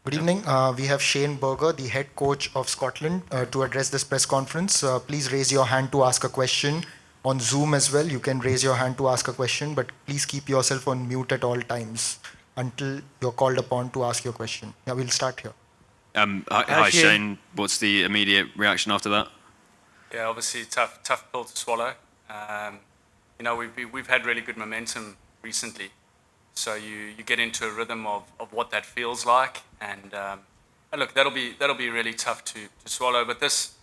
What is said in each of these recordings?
Good evening. We have Shane Berger, the head coach of Scotland, to address this press conference. Please raise your hand to ask a question. On Zoom as well, you can raise your hand to ask a question, but please keep yourself on mute at all times until you're called upon to ask your question. Yeah, we'll start here. Hi Shane. What's the immediate reaction after that? Yeah, obviously tough pill to swallow. We've had really good momentum recently, so you get into a rhythm of what that feels like, and look, that'll be really tough to swallow. But this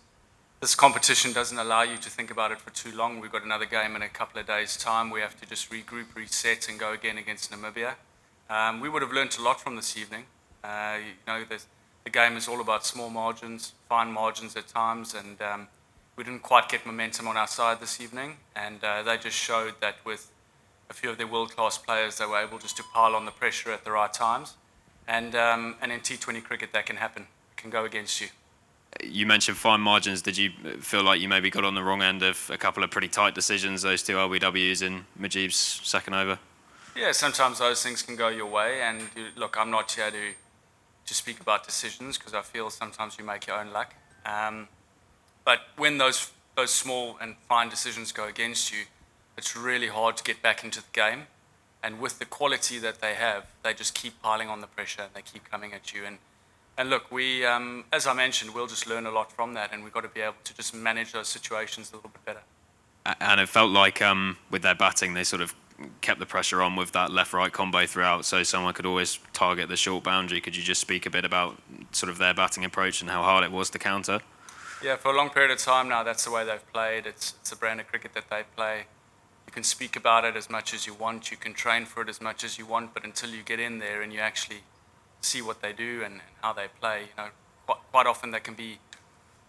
competition doesn't allow you to think about it for too long. We've got another game in a couple of days' time. We have to just regroup, reset, and go again against Namibia. We would have learnt a lot from this evening. The game is all about small margins, fine margins at times, and we didn't quite get momentum on our side this evening. And they just showed that with a few of their world-class players, they were able just to pile on the pressure at the right times. And in T20 cricket, that can happen. It can go against you. You mentioned fine margins. Did you feel like you maybe got on the wrong end of a couple of pretty tight decisions, those two LBWs in Mujib's second over? Yeah, sometimes those things can go your way. And look, I'm not here to speak about decisions because I feel sometimes you make your own luck. But when those small and fine decisions go against you, it's really hard to get back into the game. And with the quality that they have, they just keep piling on the pressure and they keep coming at you. And look, we, as I mentioned, we'll just learn a lot from that, and we've got to be able to just manage those situations a little bit better. And it felt like with their batting, they sort of kept the pressure on with that left-right combo throughout, so someone could always target the short boundary. Could you just speak a bit about sort of their batting approach and how hard it was to counter? Yeah, for a long period of time now, that's the way they've played. It's the brand of cricket that they play. You can speak about it as much as you want, you can train for it as much as you want, but until you get in there and you actually see what they do and how they play, quite often they can be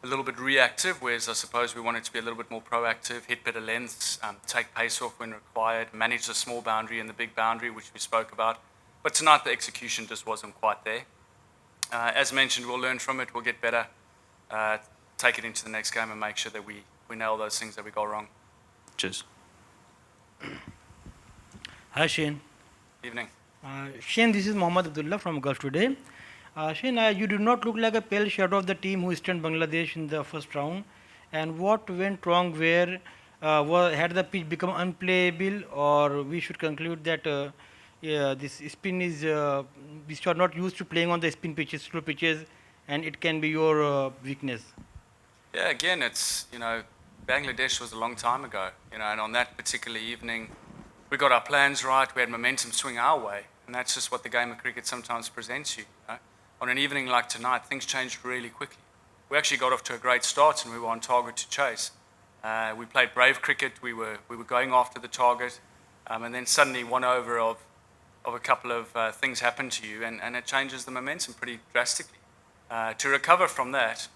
a little bit reactive, whereas I suppose we want it to be a little bit more proactive, hit better lengths, take pace off when required, manage the small boundary and the big boundary, which we spoke about. But tonight the execution just wasn't quite there. As mentioned, we'll learn from it, we'll get better, take it into the next game and make sure that we nail those things that we got wrong. Cheers. Hi Shane. Evening. Shane, this is Mohammad Abdullah from Gulf Today. Shane, you do not look like a pale shadow of the team who stunned Bangladesh in the first round. And what went wrong where? Had the pitch become unplayable, or we should conclude that this spin is, we are not used to playing on the spin pitches, slow pitches, and it can be your weakness? Yeah, again, it's, Bangladesh was a long time ago, and on that particular evening, we got our plans right, we had momentum swing our way, and that's just what the game of cricket sometimes presents you. On an evening like tonight, things changed really quickly. We actually got off to a great start and we were on target to chase. We played brave cricket, we were going after the target, and then suddenly one over of a couple of things happened to you, and it changes the momentum pretty drastically. To recover from that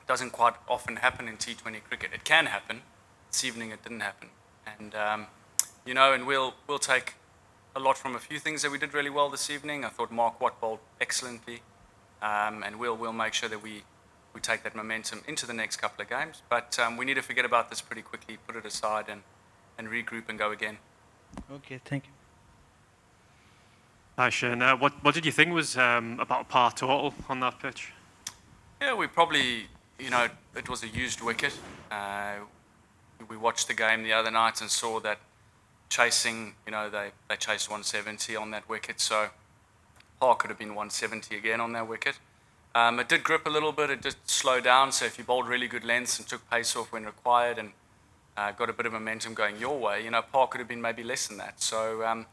doesn't quite often happen in T20 cricket. It can happen. This evening it didn't happen. And we'll take a lot from a few things that we did really well this evening. I thought Mark Watt bowled excellently, and we'll make sure that we take that momentum into the next couple of games. But we need to forget about this pretty quickly, put it aside, and regroup and go again. Okay, thank you. Hi Shane, what did you think was about par total on that pitch? Yeah, we probably, it was a used wicket. We watched the game the other night and saw that chasing, they chased 170 on that wicket, so par could have been 170 again on that wicket. It did grip a little bit, it did slow down, so if you bowled really good lengths and took pace off when required and got a bit of momentum going your way, par could have been maybe less than that. So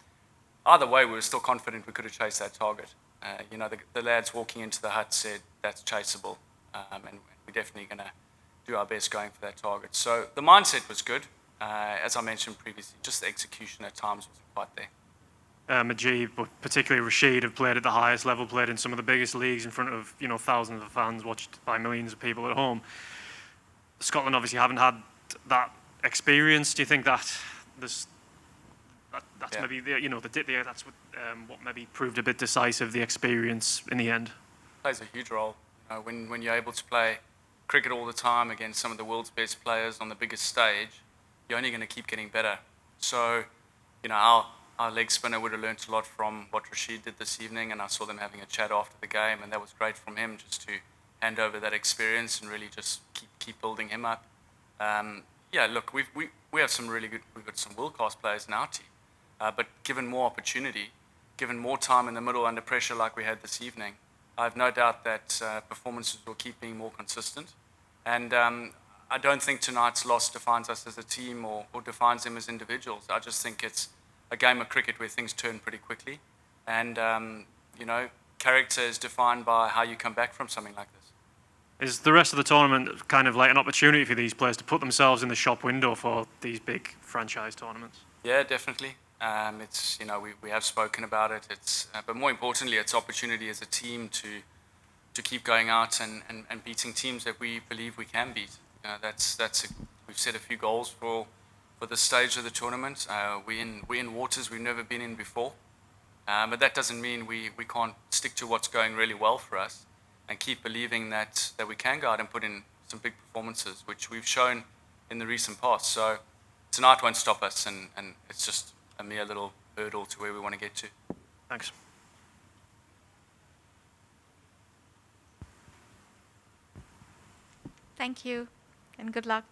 either way, we were still confident we could have chased that target. The lads walking into the hut said that's chaseable, and we're definitely going to do our best going for that target. So the mindset was good. As I mentioned previously, just the execution at times wasn't quite there. Mujib, but particularly Rashid, have played at the highest level, played in some of the biggest leagues in front of thousands of fans, watched by millions of people at home. Scotland obviously haven't had that experience. Do you think that that's Yeah. maybe that's what maybe proved a bit decisive, the experience in the end? Plays a huge role. When you're able to play cricket all the time against some of the world's best players on the biggest stage, you're only going to keep getting better. So, our leg spinner would have learnt a lot from what Rashid did this evening, and I saw them having a chat after the game, and that was great from him just to hand over that experience and really just keep building him up. Yeah, look, we have some really good, we've got some world-class players in our team, but given more opportunity, given more time in the middle under pressure like we had this evening, I have no doubt that performances will keep being more consistent. And I don't think tonight's loss defines us as a team or defines them as individuals. I just think it's a game of cricket where things turn pretty quickly. And, you know, character is defined by how you come back from something like this. Is the rest of the tournament kind of like an opportunity for these players to put themselves in the shop window for these big franchise tournaments? Yeah, definitely. It's, you know, we have spoken about it. It's, but more importantly, it's opportunity as a team to keep going out and beating teams that we believe we can beat. We've set a few goals for this stage of the tournament. We're in waters we've never been in before. But that doesn't mean we can't stick to what's going really well for us and keep believing that we can go out and put in some big performances, which we've shown in the recent past. So tonight won't stop us, and it's just a mere little hurdle to where we want to get to. Thanks. Thank you, and good luck.